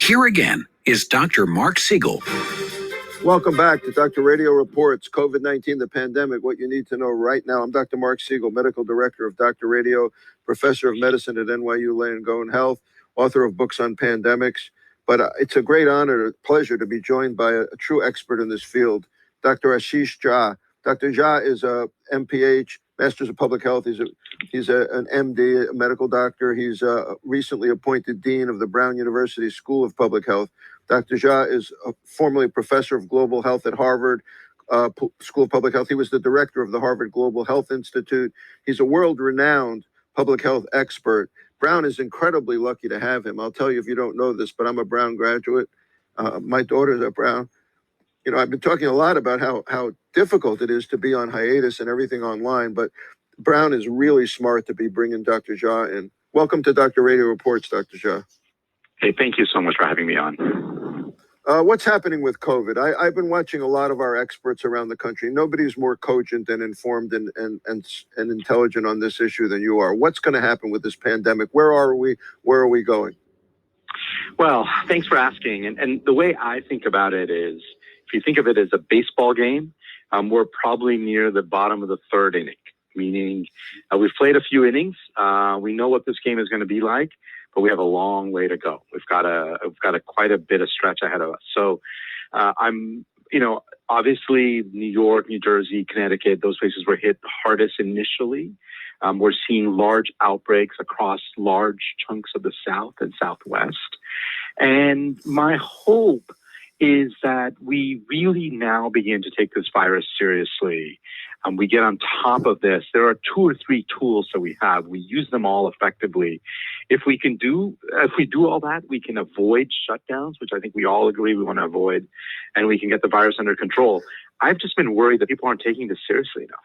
Here again is Dr. Mark Siegel. Welcome back to Dr. Radio Reports, COVID-19, the pandemic, what you need to know right now. I'm Dr. Mark Siegel, Medical Director of Dr. Radio, Professor of Medicine at NYU Langone Health, author of books on pandemics. But it's a great honor and pleasure to be joined by a true expert in this field, Dr. Ashish Jha. Dr. Jha is a MPH, Masters of Public Health. He's an MD, a medical doctor. He's recently appointed Dean of the Brown University School of Public Health. Dr. Jha is formerly a professor of global health at Harvard School of Public Health. He was the director of the Harvard Global Health Institute. He's a world-renowned public health expert. Brown is incredibly lucky to have him. I'll tell you if you don't know this, but I'm a Brown graduate. My daughter's at Brown. You know, I've been talking a lot about how difficult it is to be on hiatus and everything online, but Brown is really smart to be bringing Dr. Jha in. Welcome to Dr. Radio Reports, Dr. Jha. Hey, thank you so much for having me on. What's happening with COVID? I've been watching a lot of our experts around the country. Nobody's more cogent and informed and intelligent on this issue than you are. What's going to happen with this pandemic? Where are we? Where are we going? Well, thanks for asking. And the way I think about it is, if you think of it as a baseball game, we're probably near the bottom of the third inning, meaning we've played a few innings. We know what this game is going to be like, but we have a long way to go. We've got quite a bit of stretch ahead of us. So obviously New York, New Jersey, Connecticut, those places were hit hardest initially. We're seeing large outbreaks across large chunks of the South and Southwest. And my hope is that we really now begin to take this virus seriously. We get on top of this. There are 2 or 3 tools that we have. We use them all effectively. If we do all that, we can avoid shutdowns, which I think we all agree we want to avoid, and we can get the virus under control. I've just been worried that people aren't taking this seriously enough.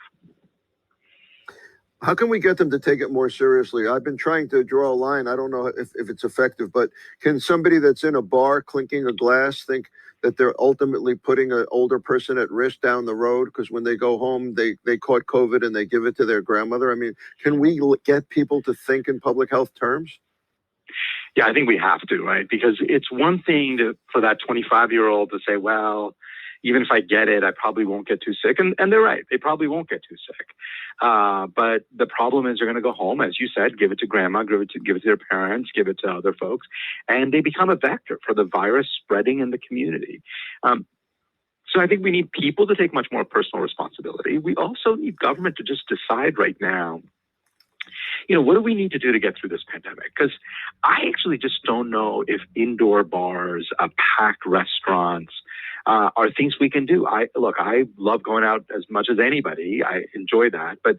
How can we get them to take it more seriously? I've been trying to draw a line. I don't know if it's effective, but can somebody that's in a bar clinking a glass think that they're ultimately putting an older person at risk down the road because when they go home, they caught COVID and they give it to their grandmother? I mean, can we get people to think in public health terms? Yeah, I think we have to, right? Because it's one thing for that 25-year-old to say, well, even if I get it, I probably won't get too sick. And they're right. They probably won't get too sick. But the problem is they're going to go home, as you said, give it to grandma, give it to their parents, give it to other folks. And they become a vector for the virus spreading in the community. So I think we need people to take much more personal responsibility. We also need government to just decide right now, what do we need to do to get through this pandemic? Because I actually just don't know if indoor bars, packed restaurants, are things we can do. I love going out as much as anybody. I enjoy that. But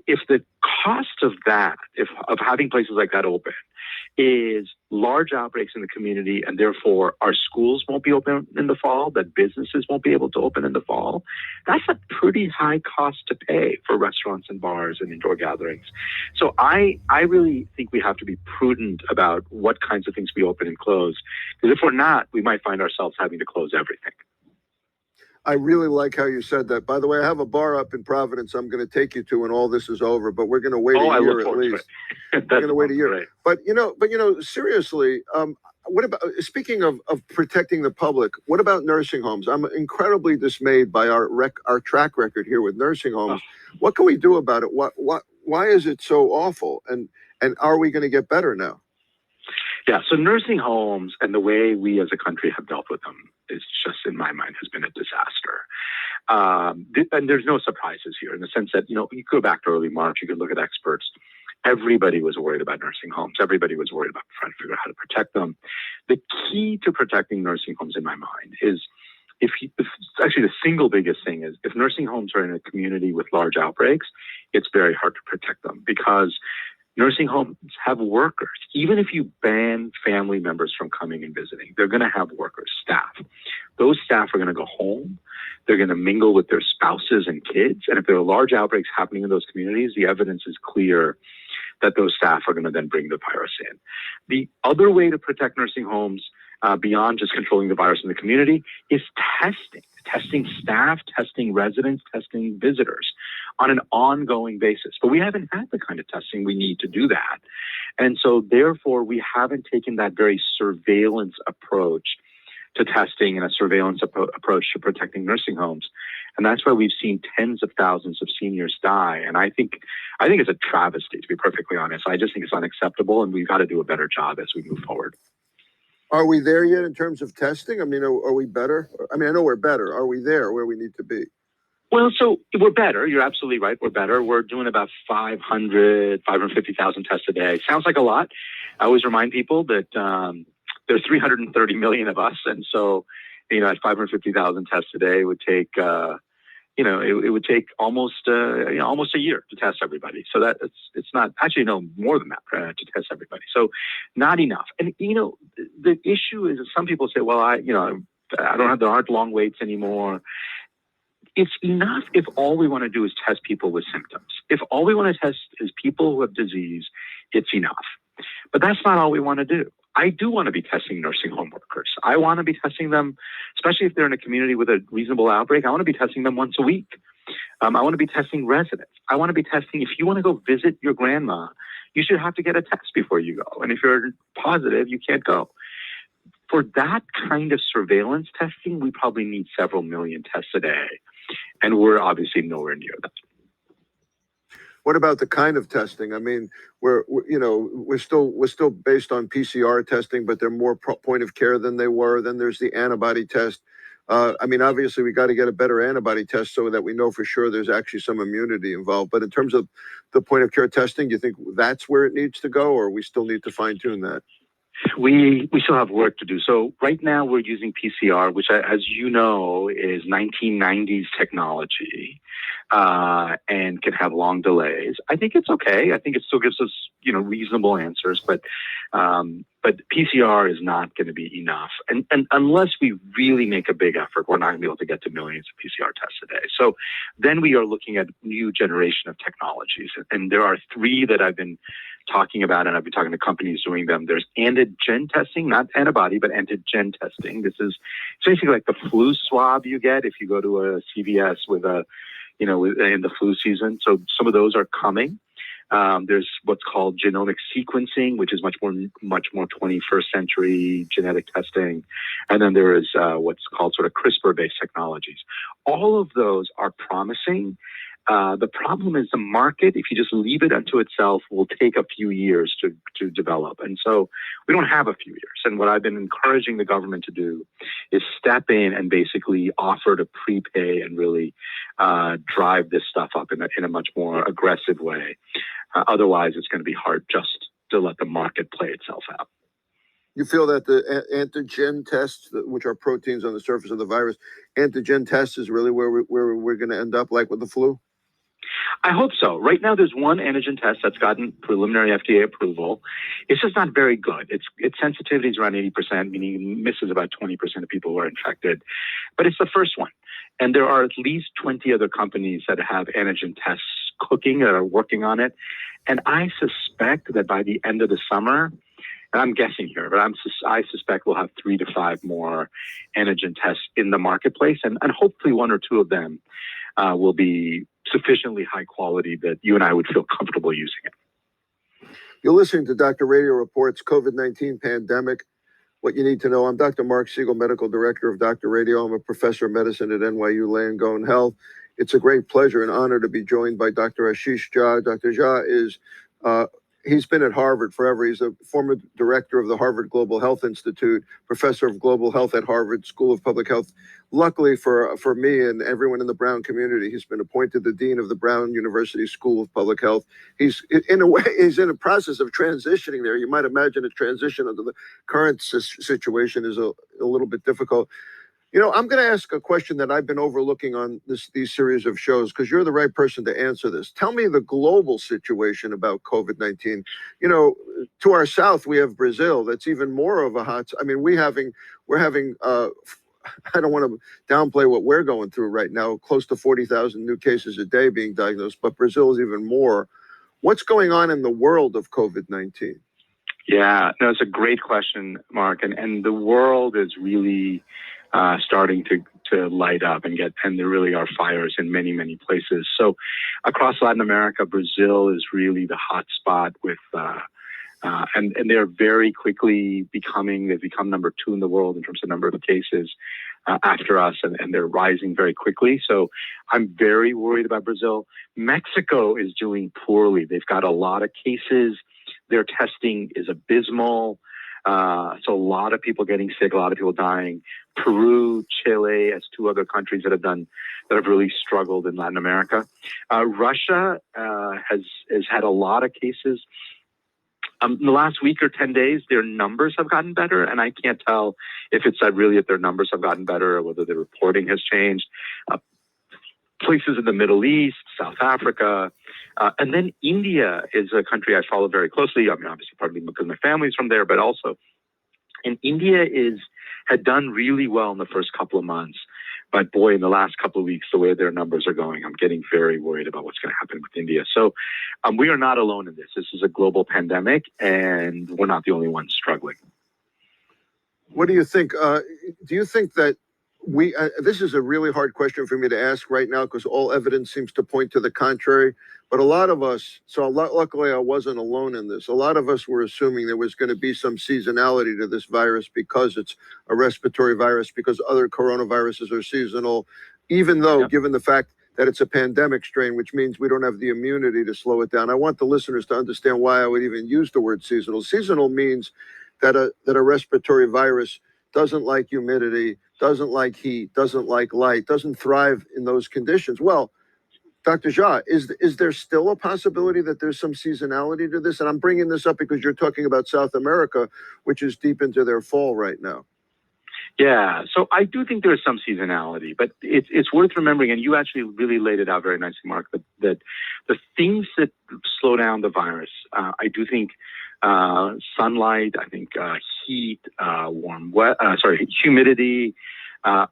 if the cost of that, of having places like that open, is large outbreaks in the community, and therefore our schools won't be open in the fall, that businesses won't be able to open in the fall, that's a pretty high cost to pay for restaurants and bars and indoor gatherings. So I really think we have to be prudent about what kinds of things we open and close, because if we're not, we might find ourselves having to close everything. I really like how you said that. By the way, I have a bar up in Providence I'm going to take you to when all this is over, but we're going to wait a year at least. We're going to wait a year. Great. But seriously, what about, speaking of protecting the public, what about nursing homes? I'm incredibly dismayed by our track record here with nursing homes. What can we do about it? Why is it so awful? And are we going to get better now? Yeah, so nursing homes and the way we as a country have dealt with them is just, in my mind, has been a disaster. And there's no surprises here in the sense that, you go back to early March, you could look at experts. Everybody was worried about nursing homes. Everybody was worried about trying to figure out how to protect them. The key to protecting nursing homes, in my mind, is actually the single biggest thing is if nursing homes are in a community with large outbreaks, it's very hard to protect them because nursing homes have workers. Even if you ban family members from coming and visiting, they're going to have workers, staff. Those staff are going to go home. They're going to mingle with their spouses and kids. And if there are large outbreaks happening in those communities, the evidence is clear that those staff are going to then bring the virus in. The other way to protect nursing homes beyond just controlling the virus in the community is testing staff, testing residents, testing visitors. on an ongoing basis. But we haven't had the kind of testing we need to do that. And so therefore, we haven't taken that very surveillance approach to testing and a surveillance approach to protecting nursing homes. And that's why we've seen tens of thousands of seniors die. And I think it's a travesty, to be perfectly honest. I just think it's unacceptable, and we've got to do a better job as we move forward. Are we there yet in terms of testing? I mean, are we better? I mean, I know we're better. Are we there where we need to be? Well, so we're better. You're absolutely right. We're better. We're doing about 550,000 tests a day. Sounds like a lot. I always remind people that there's 330 million of us. And so, at 550,000 tests a day would take, it would take almost a year to test everybody. So that it's not actually more than that to test everybody. So not enough. And, the issue is that some people say, well, there aren't long waits anymore. It's enough if all we want to do is test people with symptoms. If all we want to test is people who have disease, it's enough. But that's not all we want to do. I do want to be testing nursing home workers. I want to be testing them, especially if they're in a community with a reasonable outbreak. I want to be testing them once a week. I want to be testing residents. I want to be testing, if you want to go visit your grandma, you should have to get a test before you go. And if you're positive, you can't go. For that kind of surveillance testing, we probably need several million tests a day. And we're obviously nowhere near that. What about the kind of testing? I mean, we're still based on PCR testing, but they're more point of care than they were. Then there's the antibody test. I mean, obviously, we got to get a better antibody test so that we know for sure there's actually some immunity involved. But in terms of the point of care testing, do you think that's where it needs to go, or we still need to fine tune that? We still have work to do. So right now we're using PCR, which, as you know, is 1990s technology and can have long delays. I think it's okay. I think it still gives us, reasonable answers, but PCR is not going to be enough. And unless we really make a big effort, we're not going to be able to get to millions of PCR tests a day. So then we are looking at new generation of technologies. And there are three that I've been talking about, and I've been talking to companies doing them. There's antigen testing, not antibody, but antigen testing. This is basically like the flu swab you get if you go to a CVS in the flu season. So some of those are coming. There's what's called genomic sequencing, which is much more 21st century genetic testing. And then there is what's called sort of CRISPR-based technologies. All of those are promising. The problem is the market, if you just leave it unto itself, will take a few years to develop. And so we don't have a few years. And what I've been encouraging the government to do is step in and basically offer to prepay and really drive this stuff up in a much more aggressive way. Otherwise, it's going to be hard just to let the market play itself out. You feel that the antigen tests, which are proteins on the surface of the virus, antigen tests is really where we're going to end up, like with the flu? I hope so. Right now, there's one antigen test that's gotten preliminary FDA approval. It's just not very good. Its sensitivity is around 80%, meaning it misses about 20% of people who are infected. But it's the first one. And there are at least 20 other companies that have antigen tests cooking that are working on it. And I suspect that by the end of the summer, and I'm guessing here, but I suspect we'll have 3 to 5 more antigen tests in the marketplace. And hopefully one or two of them will be sufficiently high quality that you and I would feel comfortable using it. You're listening to Dr. Radio Report's COVID-19 pandemic. What you need to know. I'm Dr. Mark Siegel, Medical Director of Dr. Radio. I'm a professor of medicine at NYU Langone Health. It's a great pleasure and honor to be joined by Dr. Ashish Jha. Dr. Jha is he's been at Harvard forever. He's a former director of the Harvard Global Health Institute, professor of global health at Harvard School of Public Health. Luckily for me and everyone in the Brown community, he's been appointed the dean of the Brown University School of Public Health. He's in a process of transitioning there. You might imagine a transition under the current situation is a little bit difficult. I'm going to ask a question that I've been overlooking on these series of shows, because you're the right person to answer this. Tell me the global situation about COVID-19. To our south, we have Brazil. That's even more of a hot. I mean, we're having. I don't want to downplay what we're going through right now. Close to 40,000 new cases a day being diagnosed, but Brazil is even more. What's going on in the world of COVID-19? Yeah, no, it's a great question, Mark, and the world is really starting to light up and there really are fires in many, many places. So across Latin America, Brazil is really the hot spot with, and they're very quickly they've become number 2 in the world in terms of number of cases after us, and they're rising very quickly. So I'm very worried about Brazil. Mexico is doing poorly. They've got a lot of cases. Their testing is abysmal. So a lot of people getting sick, a lot of people dying. Peru, Chile, as 2 other countries that have really struggled in Latin America. Russia has had a lot of cases. In the last week or 10 days, their numbers have gotten better, and I can't tell if it's really that their numbers have gotten better or whether the reporting has changed. Places in the Middle East, South Africa, and then India is a country I follow very closely. I mean, obviously, partly because my family's from there, but also, and India had done really well in the first couple of months. But boy, in the last couple of weeks, the way their numbers are going, I'm getting very worried about what's going to happen with India. So we are not alone in this. This is a global pandemic, and we're not the only ones struggling. What do you think? Do you think that this is a really hard question for me to ask right now because all evidence seems to point to the contrary. But a lot of us, luckily I wasn't alone in this. A lot of us were assuming there was going to be some seasonality to this virus because it's a respiratory virus, because other coronaviruses are seasonal, even though given the fact that it's a pandemic strain, which means we don't have the immunity to slow it down. I want the listeners to understand why I would even use the word seasonal. Seasonal means that a respiratory virus doesn't like humidity, doesn't like heat, doesn't like light, doesn't thrive in those conditions. Well, Dr. Jha, is there still a possibility that there's some seasonality to this? And I'm bringing this up because you're talking about South America, which is deep into their fall right now. Yeah, so I do think there's some seasonality, but it's worth remembering, and you actually really laid it out very nicely, Mark, that the things that slow down the virus, I do think sunlight, I think heat, humidity,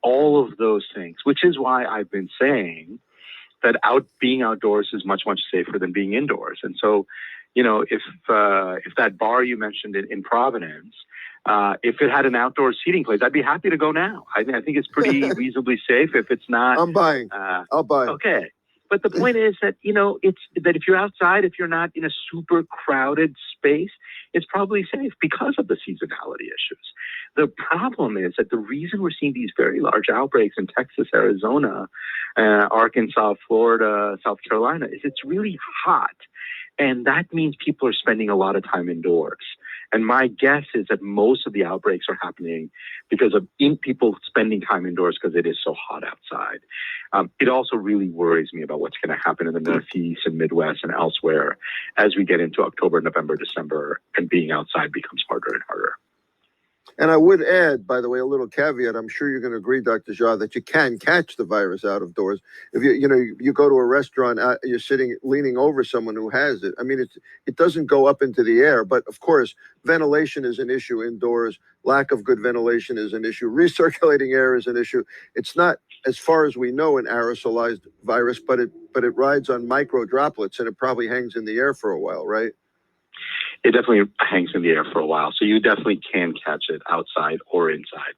all of those things, which is why I've been saying that being outdoors is much, much safer than being indoors. And so, if that bar you mentioned in Providence, if it had an outdoor seating place, I'd be happy to go now. I think it's pretty reasonably safe. If it's not, I'm buying. I'll buy. Okay. But the point is that, it's that if you're outside, if you're not in a super crowded space, it's probably safe because of the seasonality issues. The problem is that the reason we're seeing these very large outbreaks in Texas, Arizona, Arkansas, Florida, South Carolina is it's really hot. And that means people are spending a lot of time indoors. And my guess is that most of the outbreaks are happening because of people spending time indoors because it is so hot outside. It also really worries me about what's going to happen in the Northeast and Midwest and elsewhere as we get into October, November, December, and being outside becomes harder and harder. And I would add, by the way, a little caveat. I'm sure you're going to agree, Dr. Jha, that you can catch the virus out of doors. If you go to a restaurant, you're leaning over someone who has it. I mean, it doesn't go up into the air, but of course, ventilation is an issue indoors. Lack of good ventilation is an issue. Recirculating air is an issue. It's not, as far as we know, an aerosolized virus, but it rides on micro droplets, and it probably hangs in the air for a while, right? It definitely hangs in the air for a while. So you definitely can catch it outside or inside.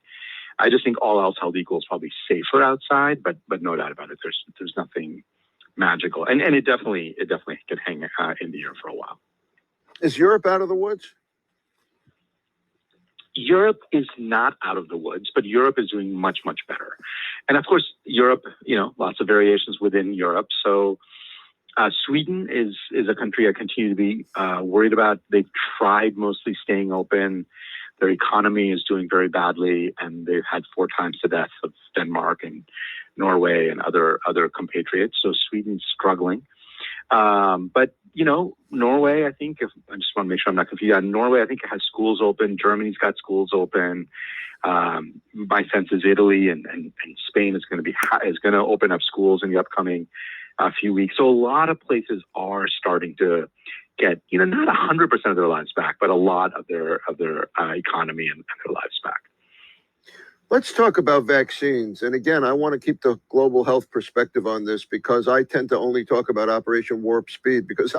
I just think all else held equal is probably safer outside, but no doubt about it. There's nothing magical. And it definitely can hang in the air for a while. Is Europe out of the woods? Europe is not out of the woods, but Europe is doing much, much better. And of course, Europe, lots of variations within Europe. So Sweden is a country I continue to be worried about. They've tried mostly staying open. Their economy is doing very badly, and they've had 4 times the death of Denmark and Norway and other compatriots. So Sweden's struggling. But Norway, I think, I just want to make sure I'm not confused. Norway, I think, has schools open. Germany's got schools open. My sense is Italy and Spain is going to open up schools in the upcoming few weeks. So a lot of places are starting to get, not 100% of their lives back, but a lot of their economy and their lives back. Let's talk about vaccines. And again, I want to keep the global health perspective on this because I tend to only talk about Operation Warp Speed because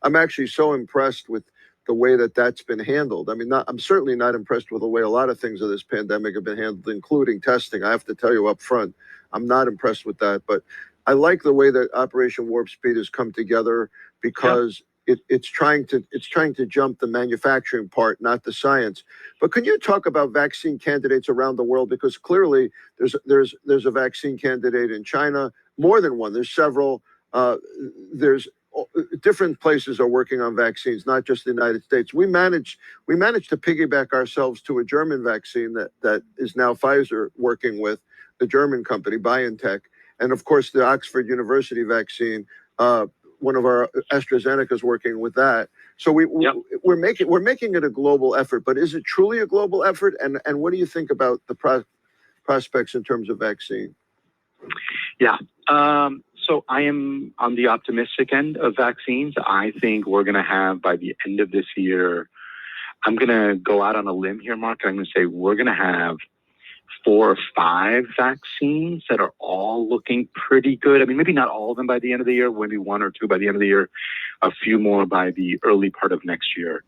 I'm actually so impressed with the way that that's been handled. I mean, I'm certainly not impressed with the way a lot of things of this pandemic have been handled, including testing. I have to tell you up front, I'm not impressed with that. But I like the way that Operation Warp Speed has come together because it's trying to jump the manufacturing part, not the science. But can you talk about vaccine candidates around the world? Because clearly there's a vaccine candidate in China, more than one. There's several. There's different places are working on vaccines, not just the United States. We managed to piggyback ourselves to a German vaccine that is now Pfizer working with, the German company BioNTech, and of course the Oxford University vaccine. One of our AstraZeneca is working with that. So we're making it a global effort. But is it truly a global effort? And what do you think about the prospects in terms of vaccine? Yeah. So I am on the optimistic end of vaccines. I think we're going to have, by the end of this year, I'm going to go out on a limb here, Mark. I'm going to say we're going to have 4 or 5 vaccines that are all looking pretty good. I mean, maybe not all of them by the end of the year, maybe 1 or 2 by the end of the year, a few more by the early part of next year.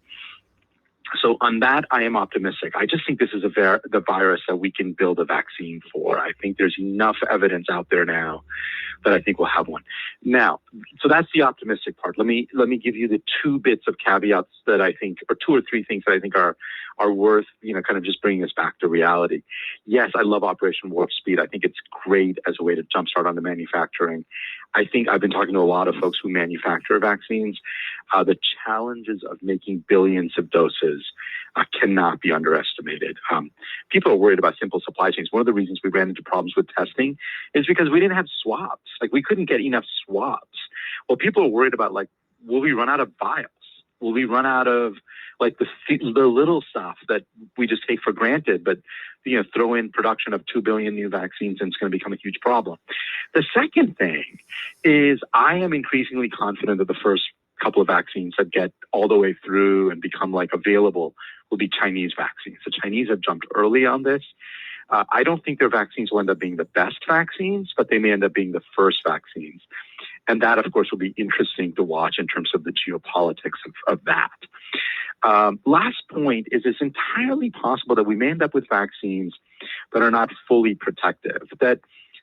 So on that, I am optimistic. I just think this is the virus that we can build a vaccine for. I think there's enough evidence out there now that I think we'll have one. Now, so that's the optimistic part. Let me give you the 2 bits of caveats that I think, or 2 or 3 things that I think are worth, kind of just bringing us back to reality. Yes, I love Operation Warp Speed. I think it's great as a way to jumpstart on the manufacturing. I think I've been talking to a lot of folks who manufacture vaccines. The challenges of making billions of doses cannot be underestimated. People are worried about simple supply chains. One of the reasons we ran into problems with testing is because we didn't have swabs. Like, we couldn't get enough swabs. Well, people are worried about, like, will we run out of vials? Will we run out of, like, the little stuff that we just take for granted, but, throw in production of 2 billion new vaccines and it's going to become a huge problem. The second thing is I am increasingly confident that the first couple of vaccines that get all the way through and become, like, available will be Chinese vaccines. The Chinese have jumped early on this. I don't think their vaccines will end up being the best vaccines, but they may end up being the first vaccines. And that, of course, will be interesting to watch in terms of the geopolitics of that. Last point is it's entirely possible that we may end up with vaccines that are not fully protective, that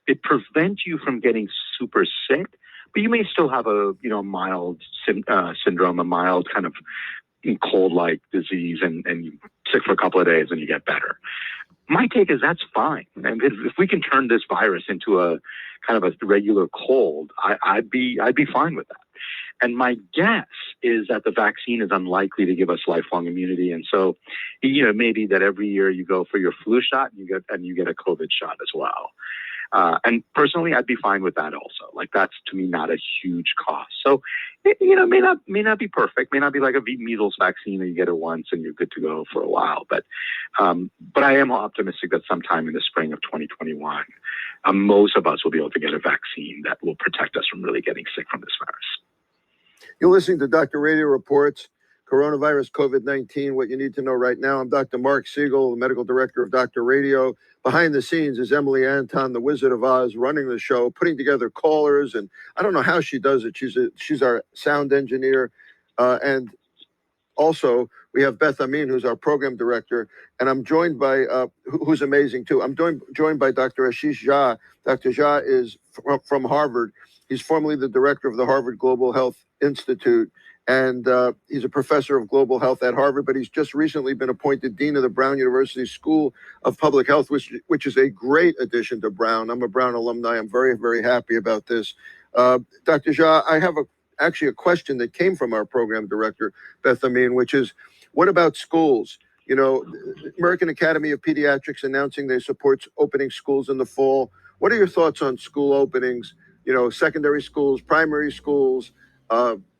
they prevent you from getting super sick, but you may still have a mild syndrome, a mild kind of cold-like disease, and you're sick for a couple of days and you get better. My take is that's fine. And if we can turn this virus into a kind of a regular cold, I'd be fine with that. And my guess is that the vaccine is unlikely to give us lifelong immunity. And so, maybe that every year you go for your flu shot and you get a COVID shot as well. And personally, I'd be fine with that also. Like, that's, to me, not a huge cost. So, may not be perfect, may not be like a measles vaccine that you get it once and you're good to go for a while. But I am optimistic that sometime in the spring of 2021, most of us will be able to get a vaccine that will protect us from really getting sick from this virus. You're listening to Dr. Radio Reports, Coronavirus COVID-19, what you need to know right now. I'm Dr. Mark Siegel, the medical director of Dr. Radio. Behind the scenes is Emily Anton, the Wizard of Oz, running the show, putting together callers, and I don't know how she does it. She's our sound engineer, and also we have Beth Amin, who's our program director, and I'm joined by who's amazing too. I'm joined by Dr. Ashish Jha. Dr. Jha is from Harvard. He's formerly the director of the Harvard Global Health Institute, and he's a professor of global health at Harvard, but he's just recently been appointed dean of the Brown University School of Public Health, which is a great addition to Brown. I'm a Brown alumni. I'm very, very happy about this. Dr. Jha, I have actually a question that came from our program director, Beth Amin, which is, what about schools? American Academy of Pediatrics announcing they support opening schools in the fall. What are your thoughts on school openings? Secondary schools, primary schools,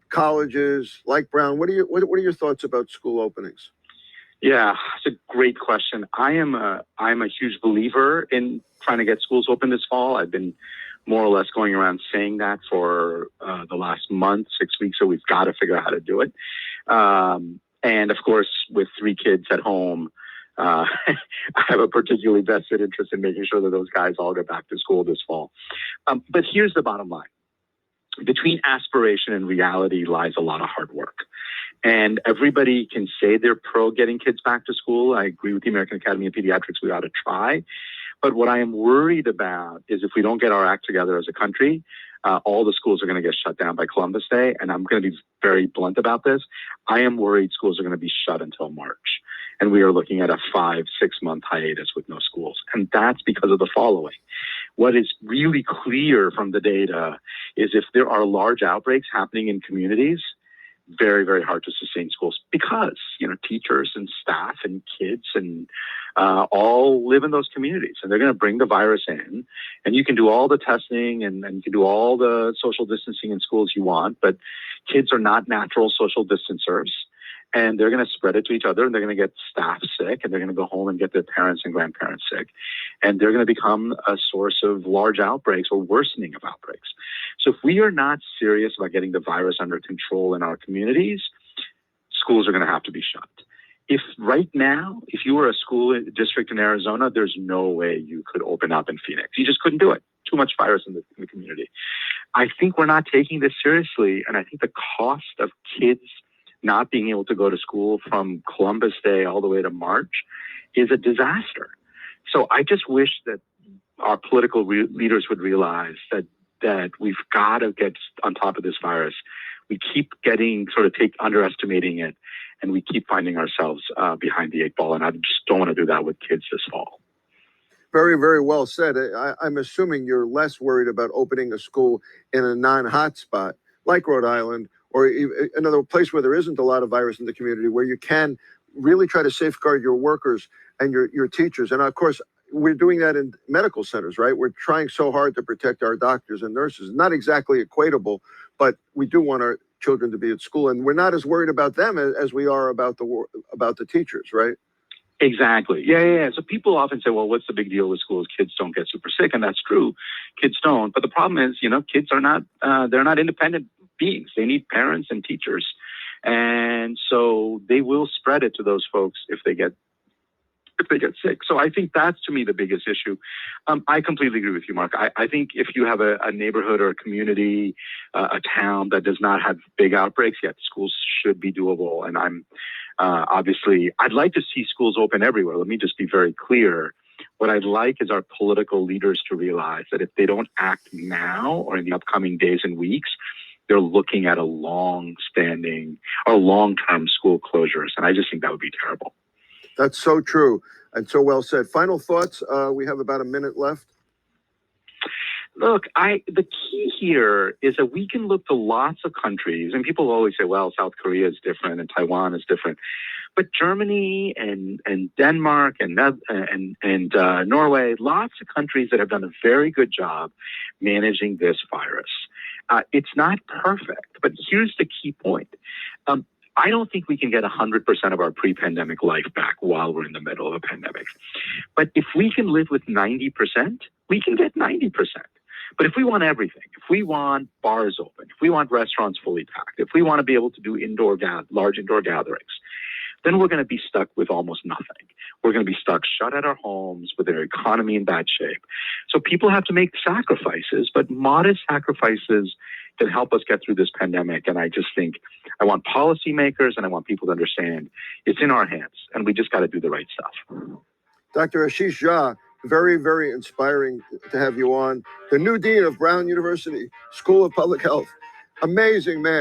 colleges like Brown. What are your thoughts about school openings? Yeah, it's a great question. I'm a huge believer in trying to get schools open this fall. I've been more or less going around saying that for the last month, 6 weeks. So we've got to figure out how to do it. And of course, with 3 kids at home, I have a particularly vested interest in making sure that those guys all get back to school this fall. But here's the bottom line. Between aspiration and reality lies a lot of hard work. And everybody can say they're pro getting kids back to school. I agree with the American Academy of Pediatrics. We ought to try. But what I am worried about is if we don't get our act together as a country, all the schools are going to get shut down by Columbus Day. And I'm going to be very blunt about this. I am worried schools are going to be shut until March. And we are looking at a 5-6 month hiatus with no schools. And that's because of the following. What is really clear from the data is if there are large outbreaks happening in communities, very, very hard to sustain schools because, teachers and staff and kids and all live in those communities, and they're going to bring the virus in, and you can do all the testing and you can do all the social distancing in schools you want, but kids are not natural social distancers. And they're going to spread it to each other, and they're going to get staff sick, and they're going to go home and get their parents and grandparents sick. And they're going to become a source of large outbreaks or worsening of outbreaks. So if we are not serious about getting the virus under control in our communities, schools are going to have to be shut. If right now, if you were a school district in Arizona, there's no way you could open up in Phoenix. You just couldn't do it. Too much virus in the community. I think we're not taking this seriously, and I think the cost of kids not being able to go to school from Columbus Day all the way to March is a disaster. So I just wish that our political leaders would realize that we've got to get on top of this virus. We keep underestimating it, and we keep finding ourselves behind the 8 ball. And I just don't want to do that with kids this fall. Very, very well said. I'm assuming you're less worried about opening a school in a non-hotspot like Rhode Island, or another place where there isn't a lot of virus in the community, where you can really try to safeguard your workers and your teachers. And of course, we're doing that in medical centers, right? We're trying so hard to protect our doctors and nurses. Not exactly equatable, but we do want our children to be at school, and we're not as worried about them as we are about the teachers, right? Exactly. Yeah. So people often say, well, what's the big deal with schools? Kids don't get super sick. And that's true. Kids don't. But the problem is, kids are not, they're not independent beings. They need parents and teachers. And so they will spread it to those folks if they get sick. So I think that's, to me, the biggest issue. I completely agree with you, Mark. I think if you have a neighborhood or a community, a town that does not have big outbreaks yet, schools should be doable. And I'm obviously, I'd like to see schools open everywhere. Let me just be very clear. What I'd like is our political leaders to realize that if they don't act now or in the upcoming days and weeks, they're looking at a long-standing or long-term school closures. And I just think that would be terrible. That's so true and so well said. Final thoughts? We have about a minute left. Look, the key here is that we can look to lots of countries, and people always say, well, South Korea is different and Taiwan is different. But Germany and Denmark and Norway, lots of countries that have done a very good job managing this virus. It's not perfect, but here's the key point. I don't think we can get 100% of our pre-pandemic life back while we're in the middle of a pandemic. But if we can live with 90%, we can get 90%. But if we want everything, if we want bars open, if we want restaurants fully packed, if we want to be able to do large indoor gatherings, then we're going to be stuck with almost nothing. We're going to be stuck shut at our homes with our economy in bad shape. So people have to make sacrifices, but modest sacrifices can help us get through this pandemic. And I just think I want policymakers and I want people to understand it's in our hands and we just got to do the right stuff. Dr. Ashish Jha, very, very inspiring to have you on. The new dean of Brown University School of Public Health. Amazing man.